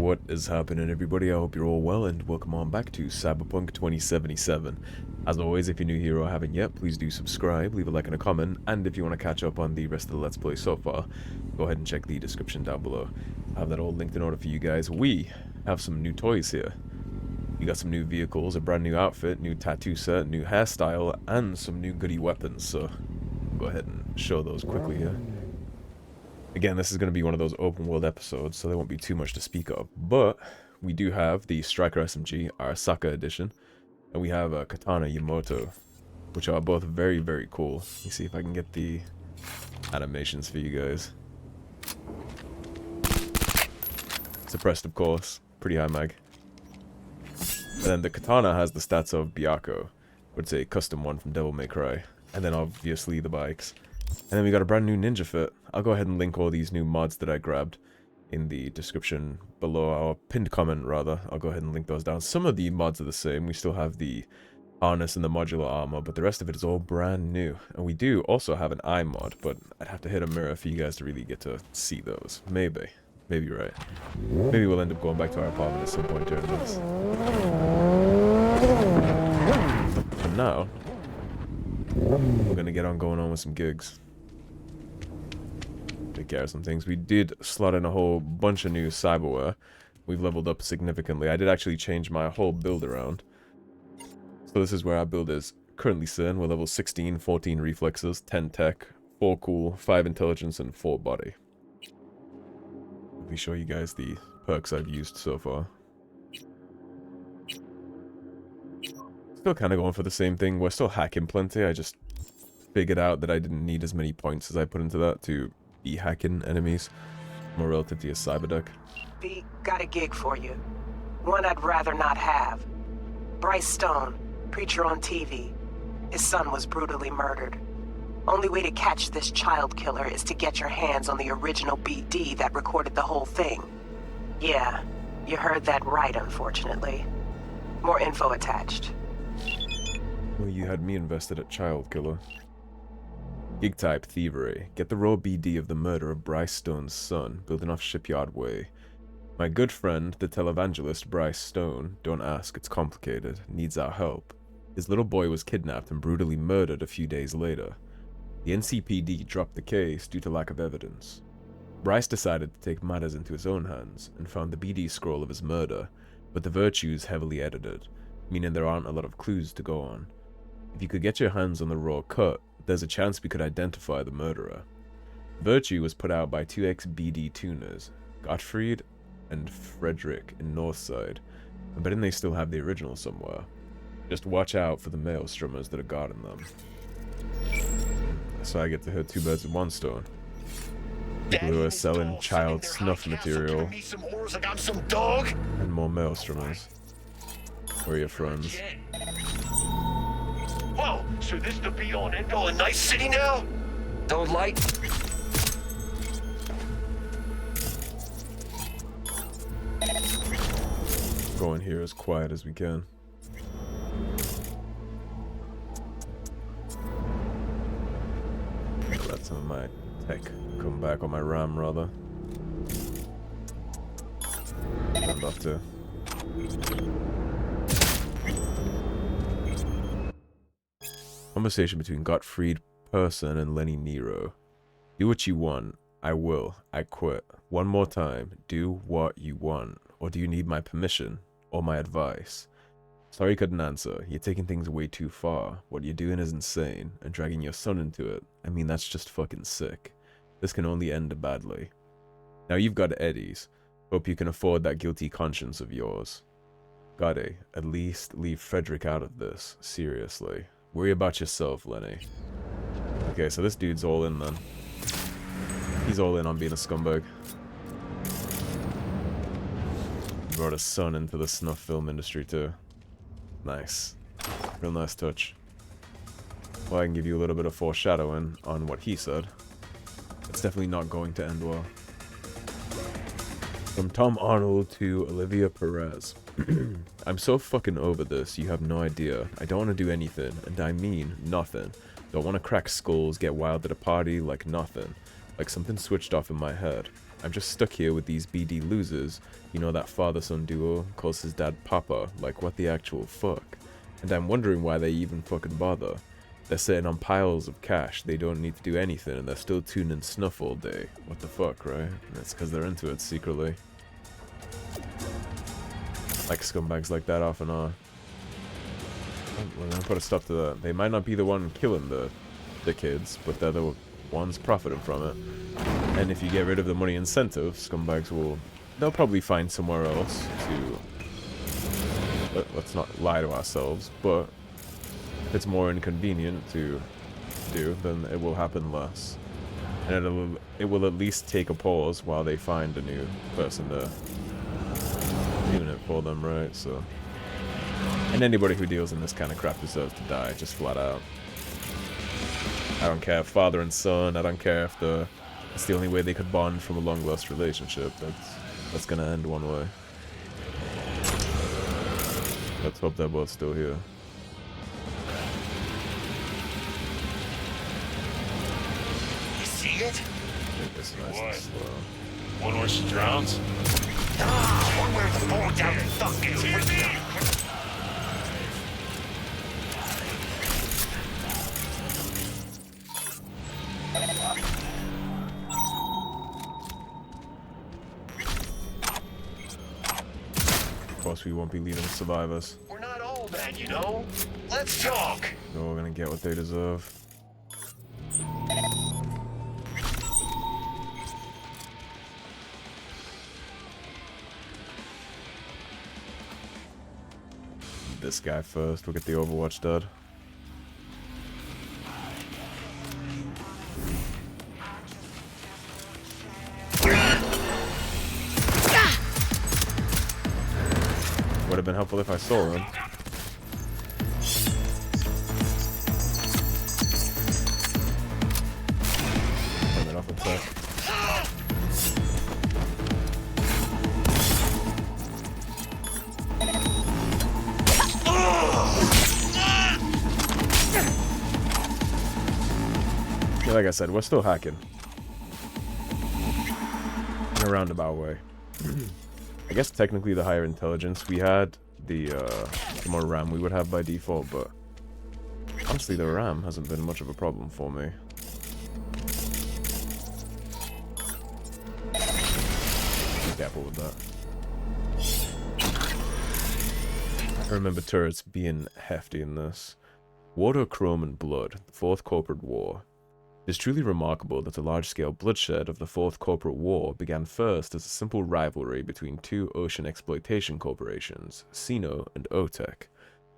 What is happening, everybody? I hope you're all well, and welcome on back to Cyberpunk 2077. As always, if you're new here or haven't yet, please do subscribe, leave a like and a comment, and if you want to catch up on the rest of the Let's Play so far, go ahead and check the description down below. I have that all linked in order for you guys. We have some new toys here. We got some new vehicles, a brand new outfit, new tattoo set, new hairstyle, and some new goodie weapons, so go ahead and show those quickly here. Again, this is going to be one of those open world episodes, so there won't be too much to speak of. But we do have the Striker SMG, our Saka edition, and we have a Katana Yamoto, which are both very, very cool. Let me see if I can get the animations for you guys. Suppressed, of course. Pretty high mag. And then the Katana has the stats of Byako, which is a custom one from Devil May Cry. And then obviously the bikes. And then we got a brand new ninja fit. I'll go ahead and link all these new mods that I grabbed in the description below, our pinned comment rather. I'll go ahead and link those down. Some of the mods are the same. We still have the harness and the modular armor, but the rest of it is all brand new. And we do also have an eye mod, but I'd have to hit a mirror for you guys to really get to see those. Maybe. Maybe you're right. Maybe we'll end up going back to our apartment at some point during this. For now, we're gonna get on going on with some gigs. Take care of some things. We did slot in a whole bunch of new cyberware. We've leveled up significantly. I did actually change my whole build around. So this is where our build is currently sitting. We're level 16, 14 reflexes, 10 tech, 4 cool, 5 intelligence, and 4 body. Let me show you guys the perks I've used so far. Still kind of going for the same thing. We're still hacking plenty. I just figured out that I didn't need as many points as I put into that to be hacking enemies, more relative to your cyber deck. V, got a gig for you. One I'd rather not have. Bryce Stone, preacher on TV. His son was brutally murdered. Only way to catch this child killer is to get your hands on the original BD that recorded the whole thing. Yeah, you heard that right, unfortunately. More info attached. Well, you had me invested at child killer. Gig type thievery. Get the raw BD of the murder of Bryce Stone's son, building off Shipyard Way. My good friend, the televangelist Bryce Stone, don't ask, it's complicated, needs our help. His little boy was kidnapped and brutally murdered a few days later. The NCPD dropped the case due to lack of evidence. Bryce decided to take matters into his own hands and found the BD scroll of his murder, but the virtue's heavily edited, meaning there aren't a lot of clues to go on. If you could get your hands on the raw cut, there's a chance we could identify the murderer. Virtue was put out by 2X BD tuners, Gottfried and Frederick in Northside. I'm betting they still have the original somewhere. Just watch out for the mail strummers that are guarding them. So I get to hit 2 birds with 1 stone. People who are selling child snuff material and more mail strummers. Or your friends. Whoa, so this the be-all and end-all, a nice city now? Don't like. Go in here as quiet as we can. Let some of my tech come back, on my RAM rather. I'd love to. Conversation between Gottfried Person and Lenny Nero. Do what you want. I will. I quit. One more time. Do what you want. Or do you need my permission? Or my advice? Sorry couldn't answer. You're taking things way too far. What you're doing is insane. And dragging your son into it. I mean, that's just fucking sick. This can only end badly. Now you've got Eddie's. Hope you can afford that guilty conscience of yours. Gotta, at least leave Frederick out of this. Seriously. Worry about yourself, Lenny. Okay, so this dude's all in then. He's all in on being a scumbag. Brought his son into the snuff film industry too. Nice. Real nice touch. Well, I can give you a little bit of foreshadowing on what he said. It's definitely not going to end well. From Tom Arnold to Olivia Perez. I'm so fucking over this, you have no idea. I don't want to do anything, and I mean nothing. Don't want to crack skulls, get wild at a party, like nothing. Like something switched off in my head. I'm just stuck here with these BD losers. You know, that father-son duo calls his dad Papa, like what the actual fuck? And I'm wondering why they even fucking bother. They're sitting on piles of cash, they don't need to do anything, and they're still tuning snuff all day. What the fuck, right? And that's because they're into it secretly. Like scumbags like that often are. We're gonna put a stop to that. They might not be the one killing the kids, but they're the ones profiting from it. And if you get rid of the money incentive, scumbags they'll probably find somewhere else to, let's not lie to ourselves, but if it's more inconvenient to do, then it will happen less. And it will at least take a pause while they find a new person to doing it for them, right? So, and anybody who deals in this kind of crap deserves to die, just flat out. I don't care if father and son, I don't care if it's the only way they could bond from a long-lost relationship. That's gonna end one way. Let's hope they're both still here. You see it? Make this nice and slow. One where she drowns? Ah, one where the fall down and duck gets ripped. Of course, we won't be leaving survivors. We're not all bad, you know? Let's talk! They're all gonna get what they deserve. This guy first. We'll get the Overwatch dud. Would have been helpful if I saw him. Turn it off a sec. Yeah, like I said, we're still hacking. In a roundabout way. I guess technically the higher intelligence we had, the more RAM we would have by default, but honestly the RAM hasn't been much of a problem for me. Be careful with that. I remember turrets being hefty in this. Water, Chrome, and Blood, the Fourth Corporate War. It is truly remarkable that the large-scale bloodshed of the Fourth Corporate War began first as a simple rivalry between two ocean exploitation corporations, Sino and OTEC.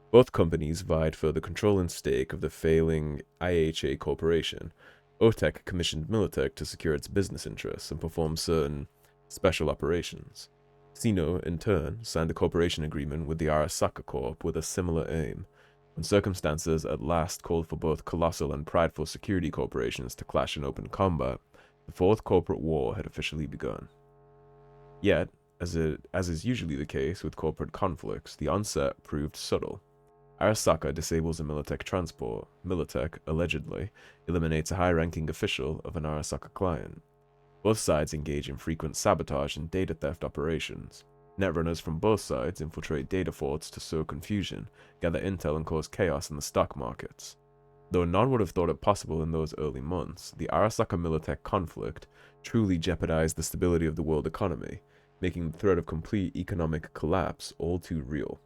Both companies vied for the control and stake of the failing IHA Corporation. OTEC commissioned Militech to secure its business interests and perform certain special operations. Sino, in turn, signed a corporation agreement with the Arasaka Corp with a similar aim. When circumstances at last called for both colossal and prideful security corporations to clash in open combat, the Fourth Corporate War had officially begun. Yet, as is usually the case with corporate conflicts, the onset proved subtle. Arasaka disables a Militech transport. Militech, allegedly, eliminates a high-ranking official of an Arasaka client. Both sides engage in frequent sabotage and data theft operations. Netrunners from both sides infiltrate data forts to sow confusion, gather intel, and cause chaos in the stock markets. Though none would have thought it possible in those early months, the Arasaka-Militech conflict truly jeopardized the stability of the world economy, making the threat of complete economic collapse all too real.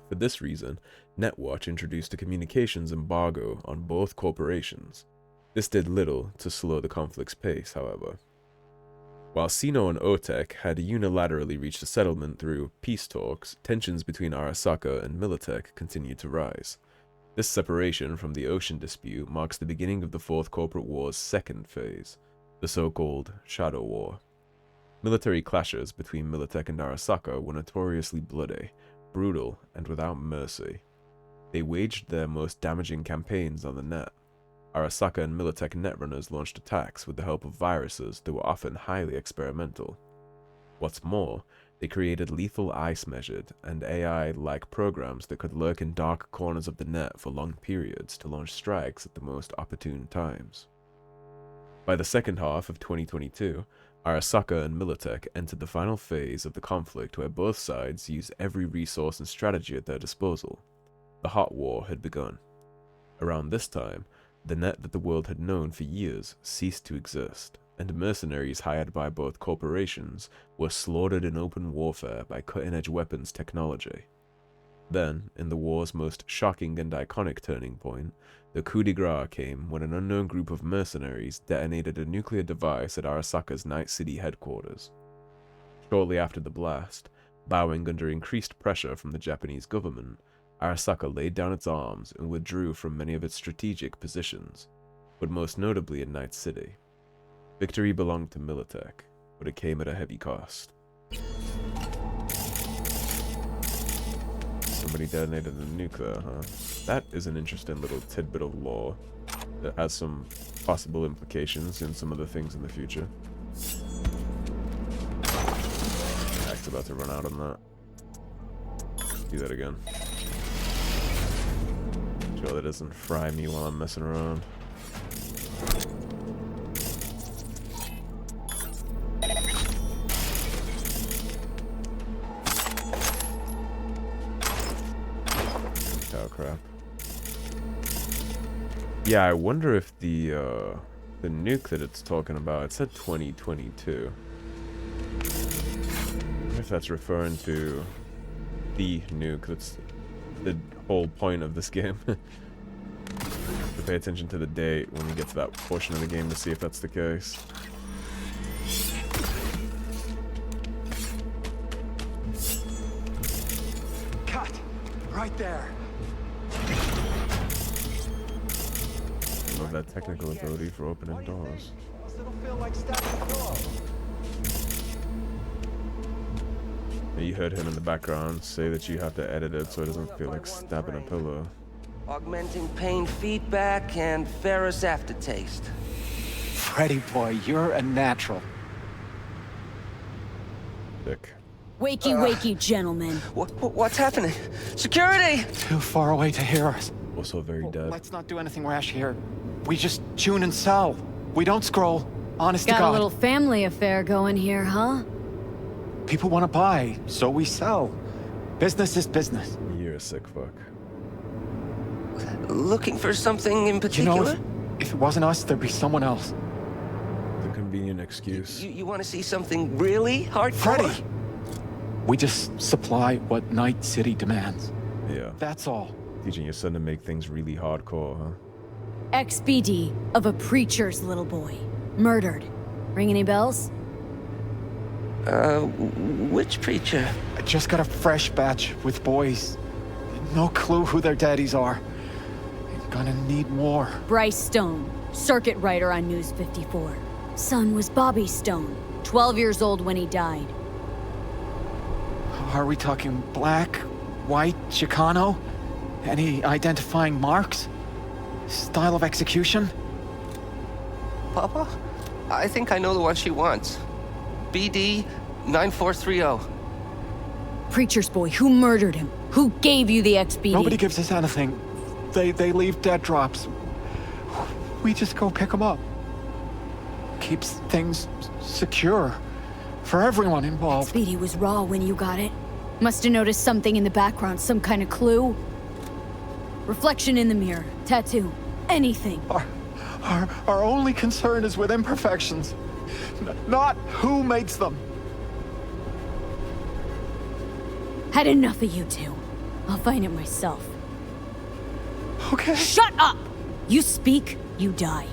For this reason, Netwatch introduced a communications embargo on both corporations. This did little to slow the conflict's pace, however. While Sino and OTEC had unilaterally reached a settlement through peace talks, tensions between Arasaka and Militech continued to rise. This separation from the ocean dispute marks the beginning of the Fourth Corporate War's second phase, the so-called Shadow War. Military clashes between Militech and Arasaka were notoriously bloody, brutal, and without mercy. They waged their most damaging campaigns on the net. Arasaka and Militech netrunners launched attacks with the help of viruses that were often highly experimental. What's more, they created lethal ice-measured and AI-like programs that could lurk in dark corners of the net for long periods to launch strikes at the most opportune times. By the second half of 2022, Arasaka and Militech entered the final phase of the conflict where both sides used every resource and strategy at their disposal. The hot war had begun. Around this time, the net that the world had known for years ceased to exist, and mercenaries hired by both corporations were slaughtered in open warfare by cutting-edge weapons technology. Then, in the war's most shocking and iconic turning point, the coup de grace came when an unknown group of mercenaries detonated a nuclear device at Arasaka's Night City headquarters. Shortly after the blast, bowing under increased pressure from the Japanese government, Arasaka laid down its arms and withdrew from many of its strategic positions, but most notably in Night City. Victory belonged to Militech, but it came at a heavy cost. Somebody detonated a nuke there, huh? That is an interesting little tidbit of lore that has some possible implications in some of the things in the future. Act's about to run out on that. Do that again. Sure that doesn't fry me while I'm messing around. Oh crap. Yeah, I wonder if the nuke that it's talking about, it said 2022. I wonder if that's referring to the nuke. That's the whole point of this game. To pay attention to the date when we get to that portion of the game to see if that's the case. Cut! Right there! I love that technical ability for opening doors. It'll feel like stabbing a pillow. You heard him in the background say that you have to edit it so it doesn't feel like stabbing a pillow. Augmenting pain feedback and ferrous aftertaste. Freddy boy, you're a natural. Dick. Wakey, wakey, gentlemen. What's happening? Security! Too far away to hear us. Also very dead. Let's not do anything rash here. We just tune and sell. We don't scroll. Honest to Got God. a little family affair going here, huh? People want to buy, so we sell. Business is business. You're a sick fuck. Looking for something in You particular? know, if it wasn't us, there'd be someone else. The convenient excuse. You want to see something really hardcore? Freddy! We just supply what Night City demands. Yeah. That's all. Teaching your son to make things really hardcore, huh? XBD of a preacher's little boy. Murdered. Ring any bells? Which preacher? I just got a fresh batch with boys. No clue who their daddies are. You're gonna need more. Bryce Stone, circuit writer on News 54. Son was Bobby Stone, 12 years old when he died. Are we talking black, white, Chicano? Any identifying marks? Style of execution? Papa? I think I know the one she wants. BD 9430. Preacher's boy, who murdered him? Who gave you the XBD? Nobody gives us anything. They leave dead drops. We just go pick them up. Keeps things secure for everyone involved. XBD was raw when you got it. Must have noticed something in the background, some kind of clue. Reflection in the mirror, tattoo, anything. Our only concern is with imperfections, not who makes them. Had enough of you two. I'll find it myself. Okay. Shut up! You speak, you die.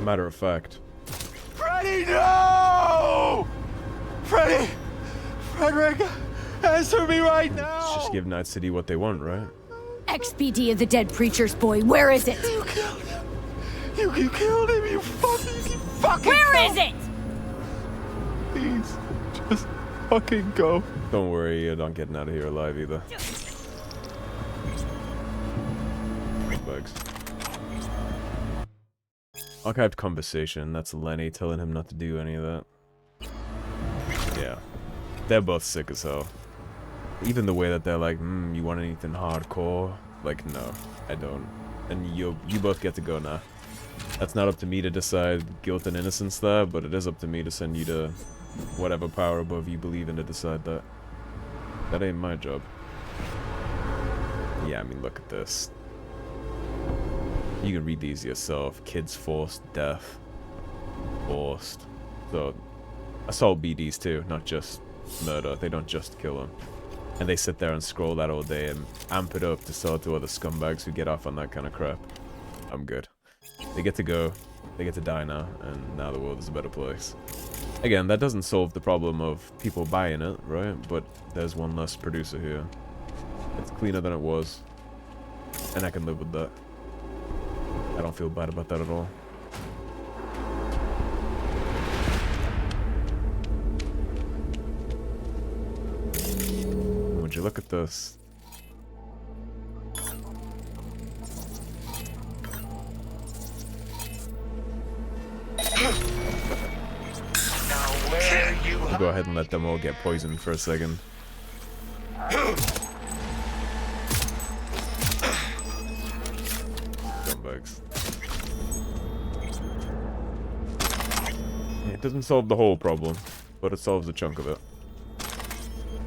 Matter of fact. Freddy, no! Freddy! Frederick, answer me right now! Let's just give Night City what they want, right? XBD of the dead preacher's boy, where is it? You killed him! You killed him, you fucking Where is it? Please, just fucking go. Don't worry, you're not getting out of here alive either. Bugs. Archived conversation, that's Lenny telling him not to do any of that. Yeah. They're both sick as hell. Even the way that they're like, you want anything hardcore? Like, no, I don't. And you both get to go now. That's not up to me to decide guilt and innocence there, but it is up to me to send you to whatever power above you believe in to decide that. That ain't my job. Yeah, I mean, look at this. You can read these yourself. Kids forced death. Forced. So, assault BDs too, not just murder. They don't just kill them. And they sit there and scroll that all day and amp it up to sell it to other scumbags who get off on that kind of crap. I'm good. They get to go. They get to die now, and now the world is a better place. Again, that doesn't solve the problem of people buying it, right? But there's one less producer here. It's cleaner than it was. And I can live with that. I don't feel bad about that at all. Would you look at this? We'll go ahead and let them all get poisoned for a second. Scumbags. It doesn't solve the whole problem, but it solves a chunk of it.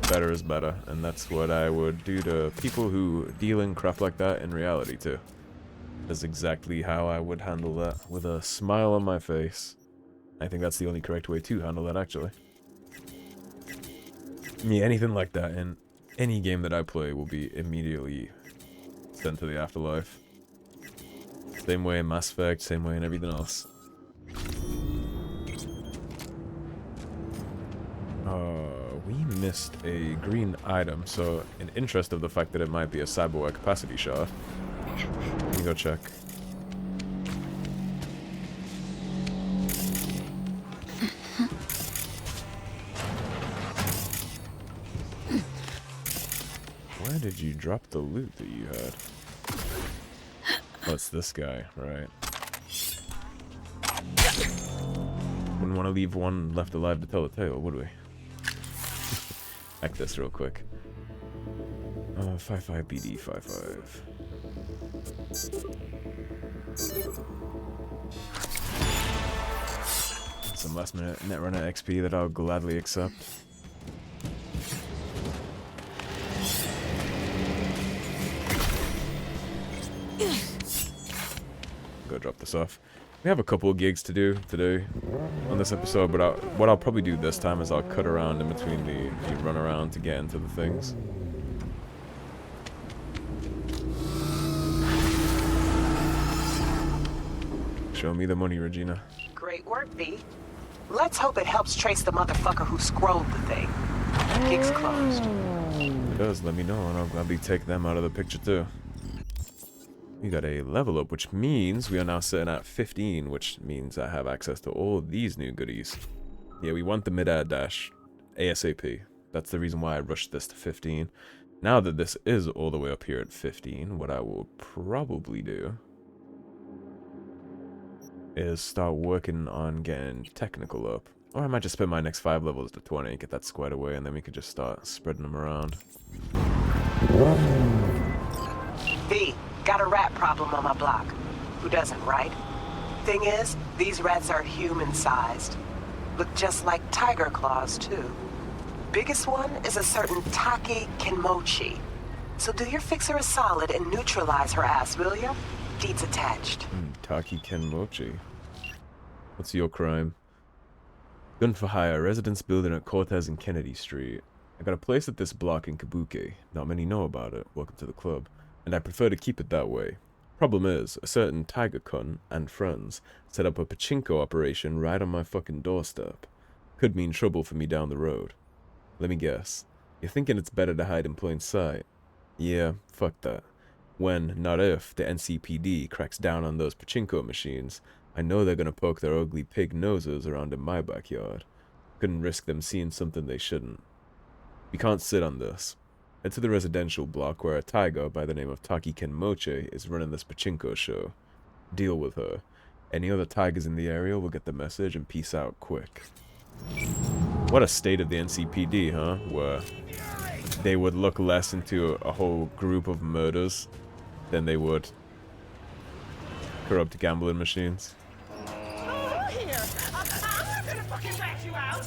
Better is better, and that's what I would do to people who deal in crap like that in reality too. That's exactly how I would handle that, with a smile on my face. I think that's the only correct way to handle that, actually. Yeah, anything like that in any game that I play will be immediately sent to the afterlife. Same way in Mass Effect, same way in everything else. We missed a green item, so in interest of the fact that it might be a cyberware capacity shard, let me go check. Where did you drop the loot that you had? Oh, it's this guy, right. Wouldn't want to leave one left alive to tell the tale, would we? Hack this real quick. 55 BD 55. Some last minute Netrunner XP that I'll gladly accept. Go drop this off. We have a couple of gigs to do today on this episode, but what I'll probably do this time is I'll cut around in between the run around to get into the things. Show me the money, Regina. Great work, V. Let's hope it helps trace the motherfucker who scrolled the thing. Gig's closed. It does, let me know, and I'll gladly take them out of the picture too. We got a level up, which means we are now sitting at 15, which means I have access to all these new goodies. Yeah, we want the mid-air dash ASAP. That's the reason why I rushed this to 15. Now that this is all the way up here at 15, what I will probably do is start working on getting technical up. Or I might just spend my next 5 levels to 20, get that squared away, and then we could just start spreading them around. V, got a rat problem on my block. Who doesn't, right? Thing is, these rats are human-sized. Look just like tiger claws, too. Biggest one is a certain Taki Kenmochi. So do your fixer a solid and neutralize her ass, will ya? Deeds attached. Taki Kenmochi. What's your crime? Gun for hire, residence building at Cortez and Kennedy Street. I got a place at this block in Kabuki. Not many know about it. Welcome to the club. And I prefer to keep it that way. Problem is, a certain tiger cunt and friends set up a pachinko operation right on my fucking doorstep. Could mean trouble for me down the road. Let me guess. You're thinking it's better to hide in plain sight? Yeah, fuck that. When, not if, the NCPD cracks down on those pachinko machines, I know they're gonna poke their ugly pig noses around in my backyard. Couldn't risk them seeing something they shouldn't. We can't sit on this. Head to the residential block where a tiger by the name of Taki Kenmochi is running this pachinko show. Deal with her. Any other tigers in the area will get the message and peace out quick. What a state of the NCPD, huh? Where they would look less into a whole group of murders than they would corrupt gambling machines. Here, I'm gonna fucking rat you out.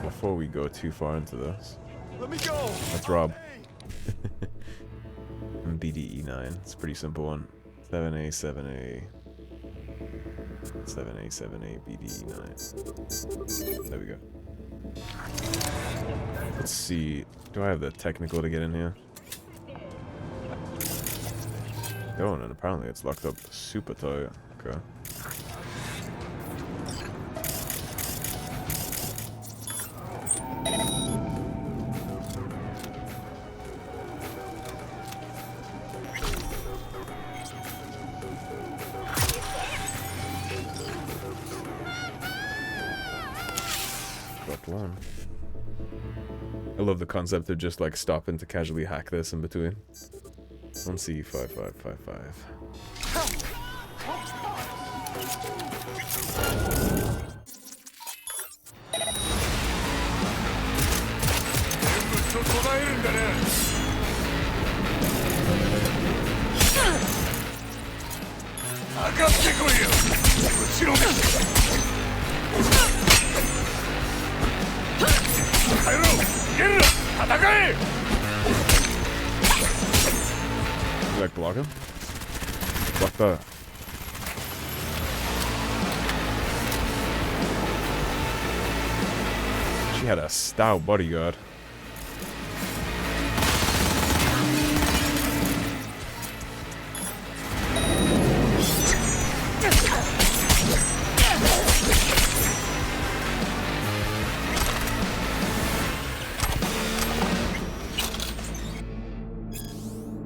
Before we go too far into this, Let me go. let's rob. BDE9. It's a pretty simple one. 7A, 7A. 7A, 7A, BDE9. There we go. Let's see. Do I have the technical to get in here? Oh, and apparently it's locked up super tight. Okay. One. I love the concept of just like stopping to casually hack this in between. 1C5555. You like block him? Block that. She had a stout bodyguard.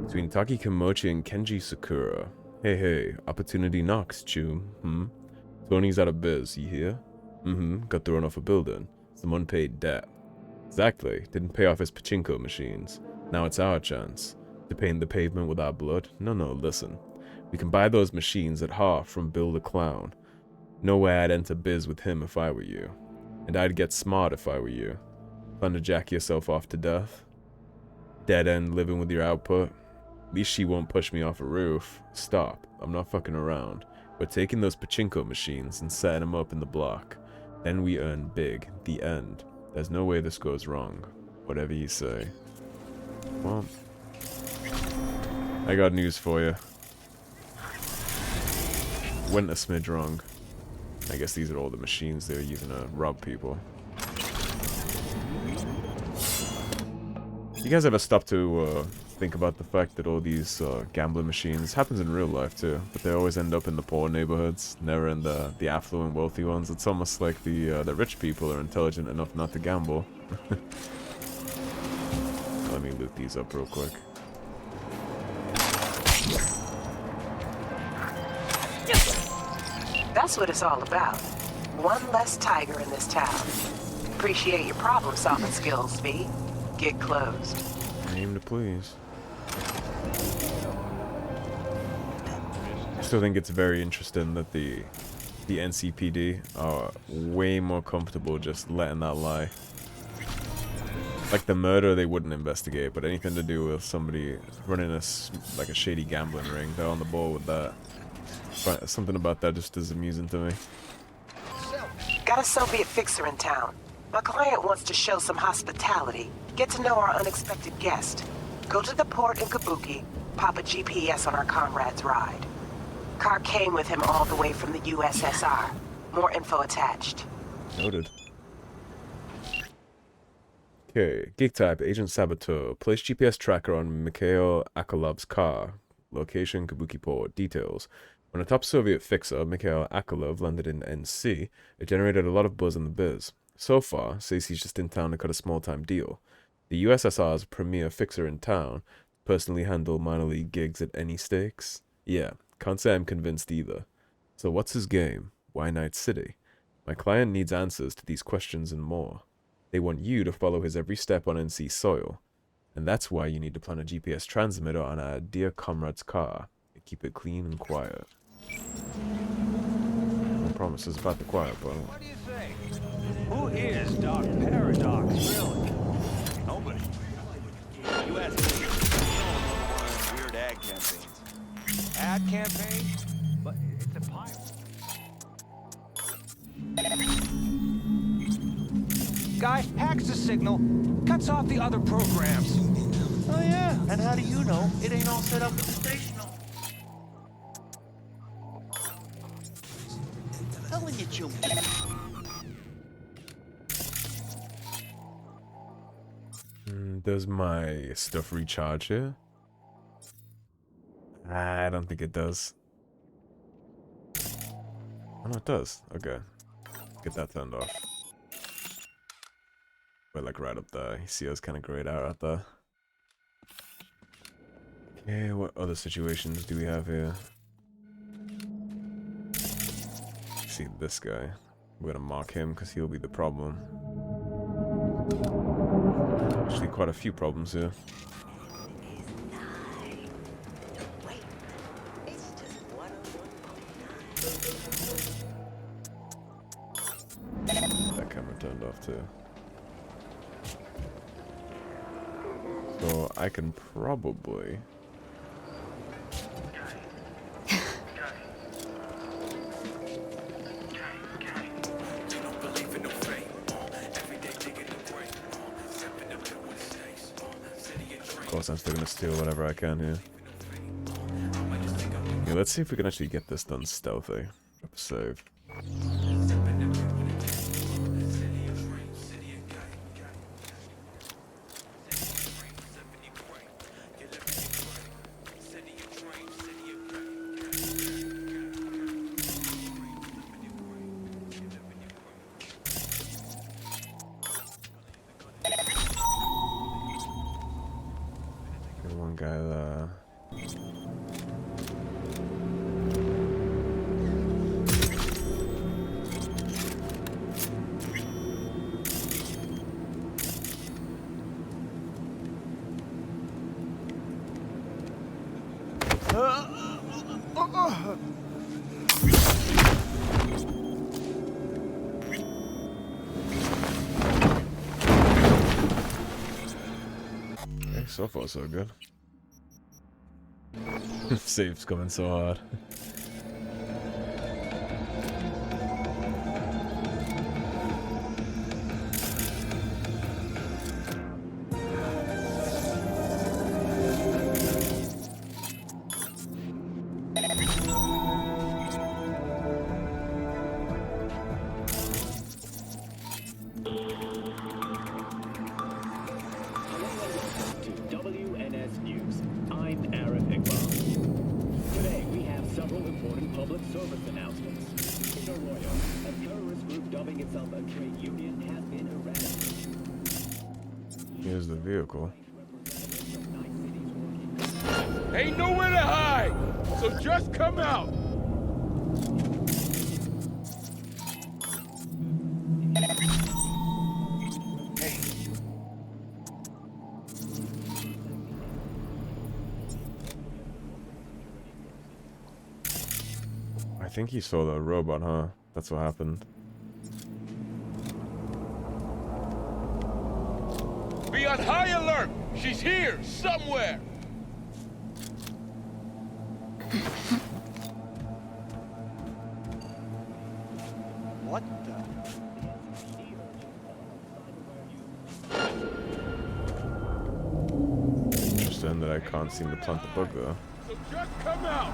Between Taki Kimochi and Kenji Sakura. Hey, hey, opportunity knocks, Chum. Tony's out of biz, you hear? Got thrown off a building. Some unpaid debt. Exactly, didn't pay off his pachinko machines. Now it's our chance. To paint the pavement with our blood? No, listen. We can buy those machines at half from Bill the Clown. No way I'd enter biz with him if I were you. And I'd get smart if I were you. Plan to jack yourself off to death? Dead end living with your output? At least she won't push me off a roof. Stop. I'm not fucking around. We're taking those pachinko machines and setting them up in the block. Then we earn big. The end. There's no way this goes wrong. Whatever you say. Well, I got news for you. Went a smidge wrong. I guess these are all the machines they were using to rob people. You guys ever stop to think about the fact that all these gambling machines happens in real life too, but they always end up in the poor neighborhoods, never in the affluent, wealthy ones? It's almost like the rich people are intelligent enough not to gamble. Let me loot these up real quick. That's what it's all about. One less tiger in this town. Appreciate your problem-solving skills, V. Get closed. Aim to please. I still think it's very interesting that the NCPD are way more comfortable just letting that lie. Like the murder they wouldn't investigate, but anything to do with somebody running like a shady gambling ring, they're on the ball with that. But something about that just is amusing to me. Got a Soviet fixer in town. My client wants to show some hospitality. Get to know our unexpected guest. Go to the port in Kabuki, pop a GPS on our comrade's ride. Car came with him all the way from the USSR. More info attached. Noted. Okay, Geek type, Agent Saboteur. Place GPS tracker on Mikhail Akalov's car. Location, Kabuki Port. Details. When a top Soviet fixer, Mikhail Akolov, landed in NC, it generated a lot of buzz in the biz. So far, says he's just in town to cut a small-time deal. The USSR's premier fixer in town, personally handle minor league gigs at any stakes? Yeah, can't say I'm convinced either. So what's his game? Why Night City? My client needs answers to these questions and more. They want you to follow his every step on NC soil. And that's why you need to plant a GPS transmitter on our dear comrade's car. And keep it clean and quiet. No promises about the quiet part. What do you think? Who is Doc Paradox, really? Nobody. You ask me, you know, one of those weird ad campaigns. Ad campaign? But it's a pirate. Guy hacks the signal, cuts off the other programs. Oh yeah, and how do you know it ain't all set up with the station? Telling you, Junior. Does my stuff recharge here? I don't think it does. Oh no, it does. Okay. Get that turned off. We're like right up there. You see us kind of grayed out right there. Okay, what other situations do we have here? See this guy. We're gonna mark him because he'll be the problem. Actually, quite a few problems here. That camera turned off too. So I can probably... Of course, I'm still gonna steal whatever I can here. Yeah, let's see if we can actually get this done stealthy. Save. One guy there. Okay, so far so good. Save's coming so hard. Here's the vehicle. Ain't nowhere to hide, so just come out. I think he saw the robot, huh? That's what happened. Be on high alert. She's here somewhere. What the? Interesting that I can't seem to plant the bug though. So just come out.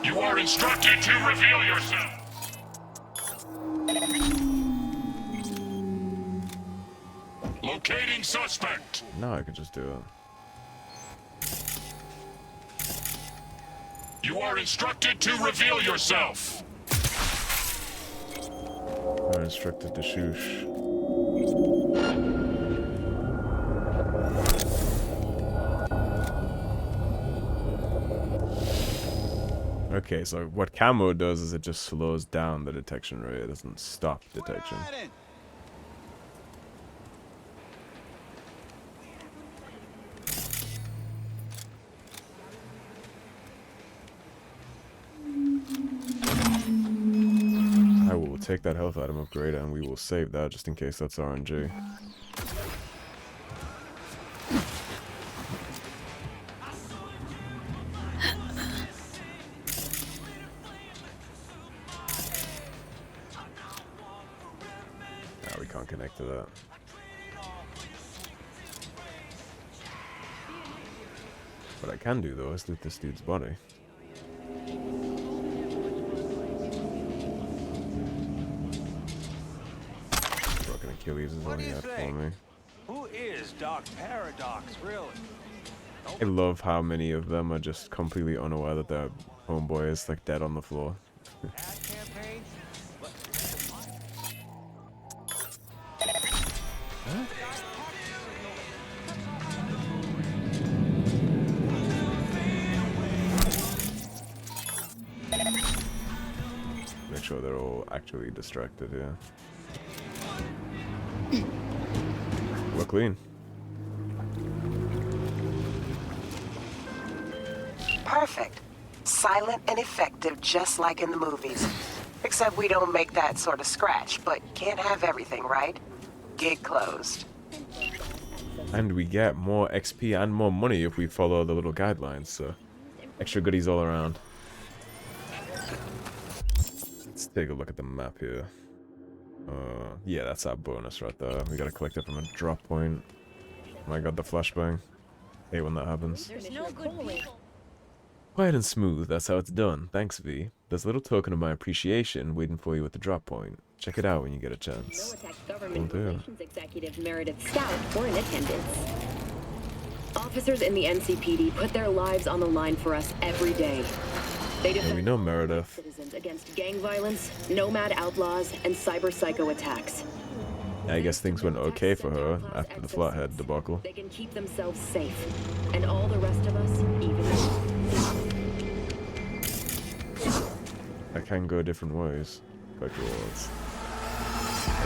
You are instructed to reveal yourself. Locating suspect. Now I can just do it. You are instructed to reveal yourself. I'm instructed to shoosh. Okay, so what camo does is it just slows down the detection rate. It doesn't stop detection. take that health item upgrade and we will save that just in case that's RNG. Nah, we can't connect to that. What I can do though is loot this dude's body. Broken Achilles is all he had for me. Who is Doc Paradox, really? I love how many of them are just completely unaware that their homeboy is like dead on the floor. Ad campaign? Make sure they're all actually distracted here. We're clean. Perfect. Silent and effective, just like in the movies. Except we don't make that sort of scratch, but can't have everything, right? Gig closed. And we get more XP and more money if we follow the little guidelines, so extra goodies all around. Let's take a look at the map here. Yeah, that's our bonus right there. We gotta collect it from a drop point. Oh my god, the flashbang. Hate when that happens. There's no good people. Quiet and smooth, that's how it's done. Thanks, V. There's a little token of my appreciation waiting for you at the drop point. Check it out when you get a chance. Government Relations Executive Meredith Stout were in attendance. Officers in the NCPD put their lives on the line for us every day. They defend we know Meredith. citizens against gang violence, nomad outlaws, and cyber psycho attacks. I guess things went okay for her after the Flathead debacle. They can keep themselves safe, and all the rest of us even. I can go different ways. Collect rewards.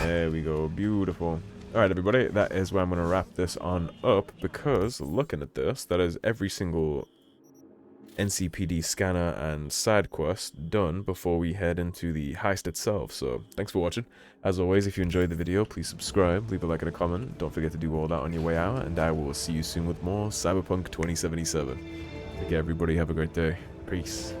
There we go. Beautiful. Alright, everybody. That is where I'm going to wrap this on up, because looking at this, that is every single NCPD scanner and side quest done before we head into the heist itself. So thanks for watching. As always, if you enjoyed the video, please subscribe, leave a like and a comment. Don't forget to do all that on your way out, and I will see you soon with more Cyberpunk 2077. Take care, everybody. Have a great day. Peace.